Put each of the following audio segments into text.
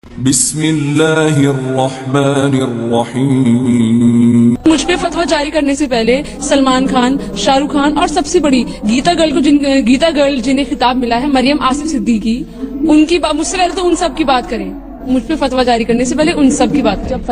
बिस्मिल्लाहिर्रहमानिर्रहीम। मुझ पे फतवा जारी करने से पहले सलमान खान, शाहरुख खान और सबसे बड़ी गीता गर्ल जिन्हें खिताब मिला है, मरियम आसिफ सिद्दीकी, उनकी मुझसे पहले तो उन सब की बात करें। मुझ पे फतवा जारी करने से पहले उन सब की बात करें। जब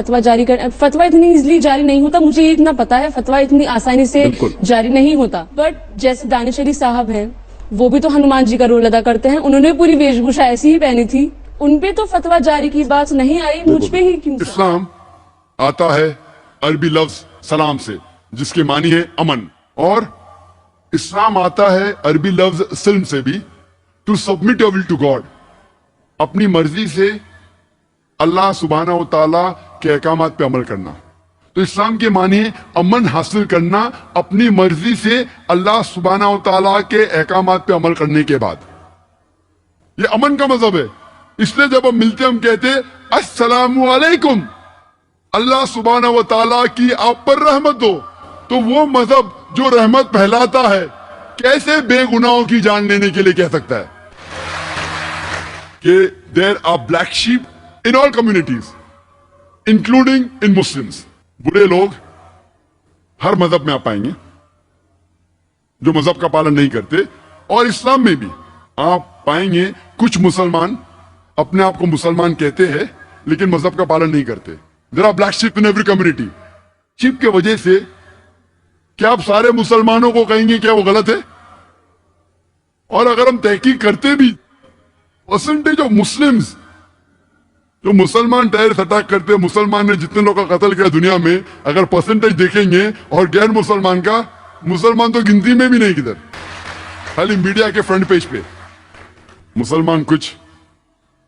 फतवा इतनी इजीली जारी नहीं होता, मुझे इतना पता है। फतवा इतनी आसानी से जारी नहीं होता। बट जैसे दानिश अली साहब हैं, वो भी तो हनुमान जी का रोल अदा करते हैं। उन्होंने पूरी वेशभूषा ऐसी ही पहनी थी। उनपे तो फतवा जारी की बात नहीं आई, मुझ पे ही क्यों? इस्लाम आता है अरबी लफ्ज सलाम से, जिसके मानी है अमन, और इस्लाम आता है अरबी लफ्ज सिल्म से भी, to submit your will to God, अपनी मर्जी से अल्लाह सुब्हानहू व तआला के अहकामात पे अमल करना। तो इस्लाम के मानी है अमन हासिल करना अपनी मर्जी से अल्लाह सुब्हानहू व तआला के अहकामात पे अमल करने के बाद। ये अमन का मजहब है। इसलिए जब हम मिलते हम कहते अस्सलामु अलैकुम, अल्लाह सुब्हानहू व तआला की आप पर रहमत हो। तो वो मजहब जो रहमत फैलाता है, कैसे बेगुनाहों की जान लेने के लिए कह सकता है कि there are black sheep in all communities including in Muslims. बुरे लोग हर मजहब में आप पाएंगे जो मजहब का पालन नहीं करते, और इस्लाम में भी आप पाएंगे कुछ मुसलमान अपने आप को मुसलमान कहते हैं लेकिन मजहब का पालन नहीं करते। There are black sheep in every community. Sheep के वजह से क्या आप सारे मुसलमानों को कहेंगे क्या वो गलत है? और अगर हम तहकीक करते भी, परसेंटेज ऑफ मुस्लिम्स जो मुसलमान टेररिस्ट अटैक करते हैं, मुसलमान ने जितने लोगों का कत्ल किया दुनिया में, अगर परसेंटेज देखेंगे और गैर मुसलमान का, मुसलमान तो गिनती में भी नहीं किधर, खाली मीडिया के फ्रंट पेज पे मुसलमान कुछ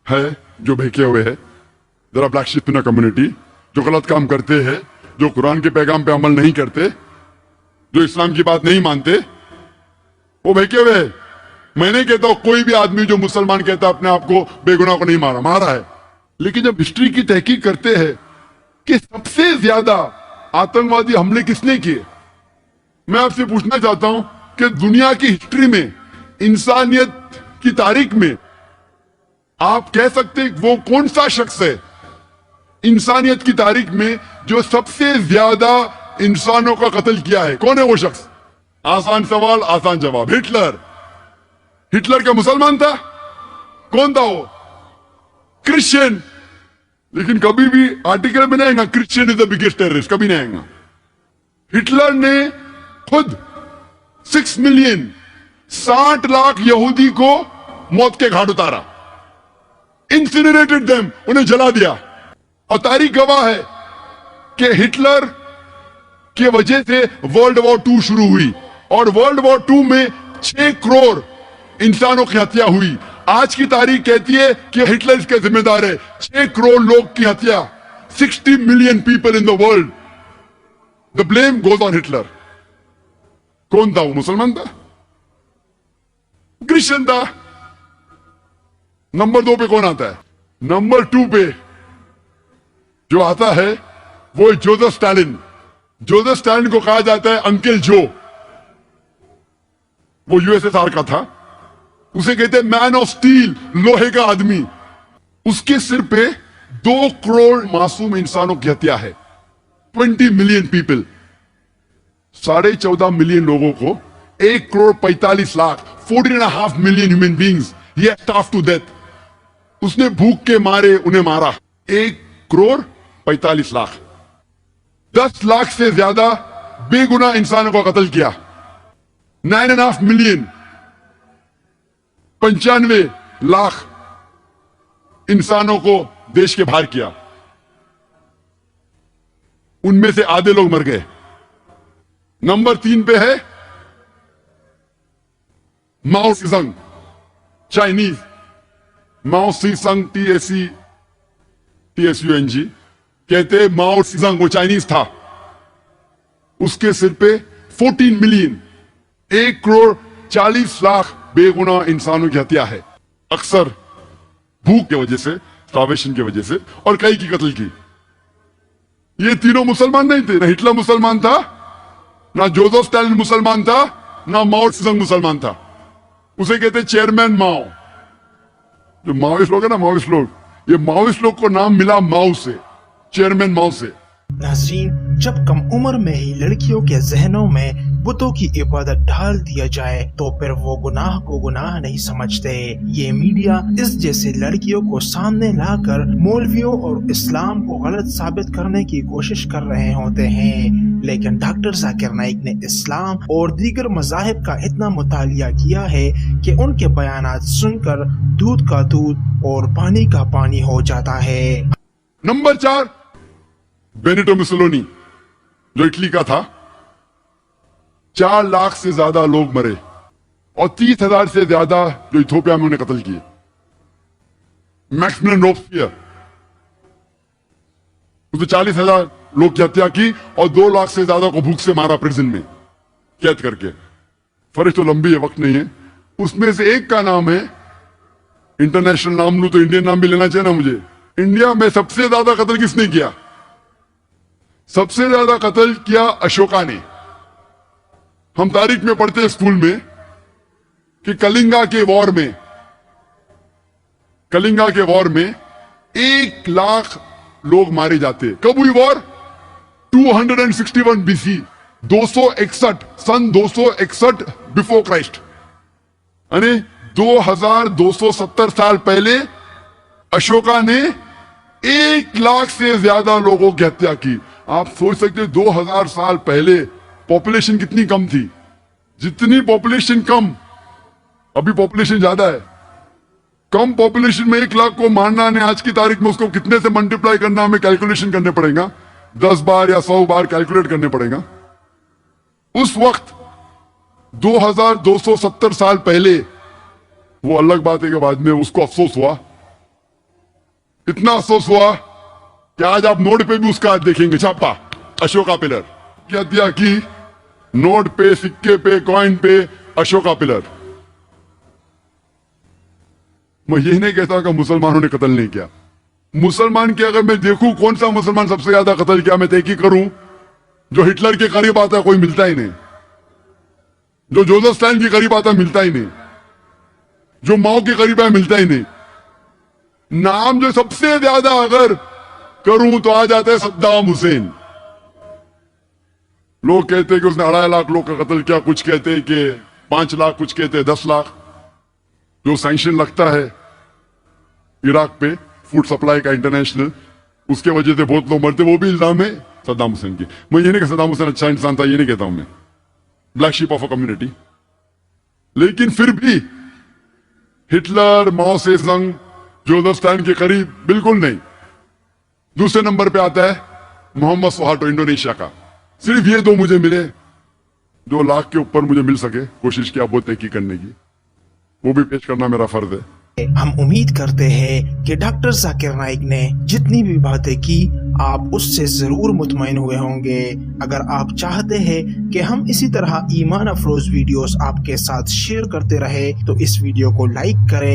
है जो बहके हुए है। There are black sheep in a community, जो गलत काम करते हैं, जो कुरान के पैगाम पे अमल नहीं करते, जो इस्लाम की बात नहीं मानते, वो बहके हुए है। मैं नहीं कहता हूं कोई भी आदमी जो मुसलमान कहता अपने आप को बेगुनाह को नहीं मारा है, लेकिन जब हिस्ट्री की तहकीक करते हैं कि सबसे ज्यादा आतंकवादी हमले किसने किए, मैं आपसे पूछना चाहता हूं कि दुनिया की हिस्ट्री में, इंसानियत की तारीख में आप कह सकते हैं वो कौन सा शख्स है इंसानियत की तारीख में जो सबसे ज्यादा इंसानों का कत्ल किया है? कौन है वो शख्स? आसान सवाल, आसान जवाब, हिटलर। हिटलर क्या मुसलमान था? कौन था वो? क्रिश्चियन। लेकिन कभी भी आर्टिकल में नहीं आएगा Christian is the biggest terrorist, कभी नहीं आएगा। हिटलर ने खुद 6 मिलियन 60 लाख यहूदी को मौत के घाट उतारा, इंसिनरेटेड देम, उन्हें जला दिया। और तारीख गवाह है कि हिटलर की वजह से वर्ल्ड वॉर 2 शुरू हुई, और वर्ल्ड वॉर 2 में 6 करोड़ इंसानों की हत्या हुई। आज की तारीख कहती है कि हिटलर इसके जिम्मेदार है। 6 करोड़ लोग की हत्या, 60 million people in the world, the blame goes on Hitler. कौन था वो? मुसलमान था? क्रिश्चियन था? नंबर 2 पे कौन आता है? नंबर 2 पे जो आता है वो है जोसेफ स्टालिन। जोसेफ स्टालिन को कहा जाता है अंकल जो। वो यूएसएसआर का था, उसे कहते हैं मैन ऑफ स्टील, लोहे का आदमी। उसके सिर पे 2 करोड़ मासूम इंसानों की हत्या है, 20 मिलियन पीपल। 14.5 मिलियन लोगों को 1 crore 45 lakh 14.5 million human beings ही स्टाफ टू डेथ। उसने भूख के मारे उन्हें मारा। 1 करोड़ 45 लाख, 10 लाख से ज्यादा बेगुनाह इंसानों का कत्ल किया। 9.5 मिलियन 95 लाख इंसानों को देश के बाहर किया, उनमें से आधे लोग मर गए। नंबर 3 पे है माओ त्से-तुंग, चाइनीज। माओ त्से-तुंग, TSUNG कहते हैं माओ त्से-तुंग, वो चाइनीज था। उसके सिर पे 14 मिलियन 1 करोड़ 40 लाख बेगुनाह इंसानों की हत्या है, अक्सर भूख की वजह से, स्टार्वेशन की वजह से, और कई की कत्ल की। ये तीनों मुसलमान नहीं थे। ना हिटलर मुसलमान था, ना जोसेफ स्टालिन मुसलमान था, ना माओ त्से-तुंग मुसलमान था। उसे कहते चेयरमैन माओ। जो माओइस्ट लोग है ना, माओइस्ट लोग, ये माओइस्ट लोग को नाम मिला माओ से, चेयरमैन माओ से। नाज़रीन, जब कम उम्र में ही लड़कियों के जहनों में बुतों की इबादत ढाल दिया जाए तो फिर वो गुनाह को गुनाह नहीं समझते। ये मीडिया इस जैसे लड़कियों को सामने लाकर मौलवियों और इस्लाम को गलत साबित करने की कोशिश कर रहे होते हैं, लेकिन डॉक्टर जाकिर नाइक ने इस्लाम और दीगर मज़ाहिब का इतना मुतालिया किया है कि उनके बयानात सुनकर दूध का दूध और पानी का पानी हो जाता है। नंबर 4, बेनिटो मुसोलिनी, जो इटली का था। 4 लाख से ज्यादा लोग मरे और 30,000 से ज्यादा जो इथियोपिया में उन्हें कत्ल किए। मैक्सिमिलियन रोबेस्पियर, उसने 40,000 लोग की हत्या की और 2 लाख से ज्यादा को भूख से मारा प्रिजन में कैद करके। फरिश्त तो लंबी है, वक्त नहीं है। उसमें से एक का नाम है, इंटरनेशनल नाम लूं तो इंडियन नाम भी लेना चाहिए ना मुझे। इंडिया में सबसे ज्यादा कत्ल किसने किया? सबसे ज्यादा कत्ल किया अशोका ने। हम तारीख में पढ़ते हैं स्कूल में कि कलिंगा के वॉर में 1 लाख लोग मारे जाते। कब हुई वॉर? 261 BC, 261 सन 261 बिफोर क्राइस्ट, यानी 2270 साल पहले अशोका ने 1 लाख से ज्यादा लोगों की हत्या की। आप सोच सकते हैं 2000 साल पहले पॉपुलेशन कितनी कम थी। जितनी पॉपुलेशन कम, अभी पॉपुलेशन ज्यादा है। कम पॉपुलेशन में 1 लाख को मारना ने आज की तारीख में उसको कितने से मल्टीप्लाई करना, हमें कैलकुलेशन करने पड़ेगा। 10 बार या 100 बार कैलकुलेट करने पड़ेगा। उस वक्त 2270 साल पहले, वो अलग बात है कि बाद में उसको अफसोस हुआ, इतना अफसोस हुआ कि आज आप नोट पे भी उसका देखेंगे छापा, अशोका पिलर। क्या दिया कि नोट पे, सिक्के पे, कॉइन पे अशोका पिलर। मैं यही नहीं कहता कि मुसलमानों ने कत्ल नहीं किया। मुसलमान की अगर मैं देखूं कौन सा मुसलमान सबसे ज्यादा कत्ल किया, मैं तहकीक करूं, जो हिटलर के करीब आता है कोई मिलता ही नहीं, जो जोसेफ स्टालिन के करीब आता है मिलता ही नहीं, जो माओ के करीब है मिलता ही नहीं। नाम जो सबसे ज्यादा अगर करूं तो आ जाता है सद्दाम हुसैन। लोग कहते हैं कि उसने 2.5 लाख लोग का कत्ल किया, कुछ कहते हैं कि 5 लाख, कुछ कहते हैं 10 लाख। जो सैंक्शन लगता है इराक पे फूड सप्लाई का इंटरनेशनल, उसके वजह से बहुत लोग मरते, वो भी इल्जाम है सद्दाम हुसैन की। मैं ये नहीं कि सद्दाम हुसैन अच्छा इंसान था, ये नहीं कहता हूं मैं, black sheep of a community. लेकिन फिर भी हिटलर, माओ से संग, जोसेफ स्टालिन के करीब बिल्कुल नहीं। दूसरे नंबर पे आता है मोहम्मद सुहार्टो, इंडोनेशिया का। सिर्फ ये 2 मुझे मिले, 2 लाख के ऊपर मुझे मिल सके। कोशिश किया बहुत तहकीक करने की, वो भी पेश करना मेरा फर्ज है। हम उम्मीद करते हैं कि डॉक्टर जाकिर नाइक ने जितनी भी बातें की आप उससे जरूर मुतमईन हुए होंगे। अगर आप चाहते हैं कि हम इसी तरह ईमान अफरोज वीडियोस आपके साथ शेयर करते रहे तो इस वीडियो को लाइक करें।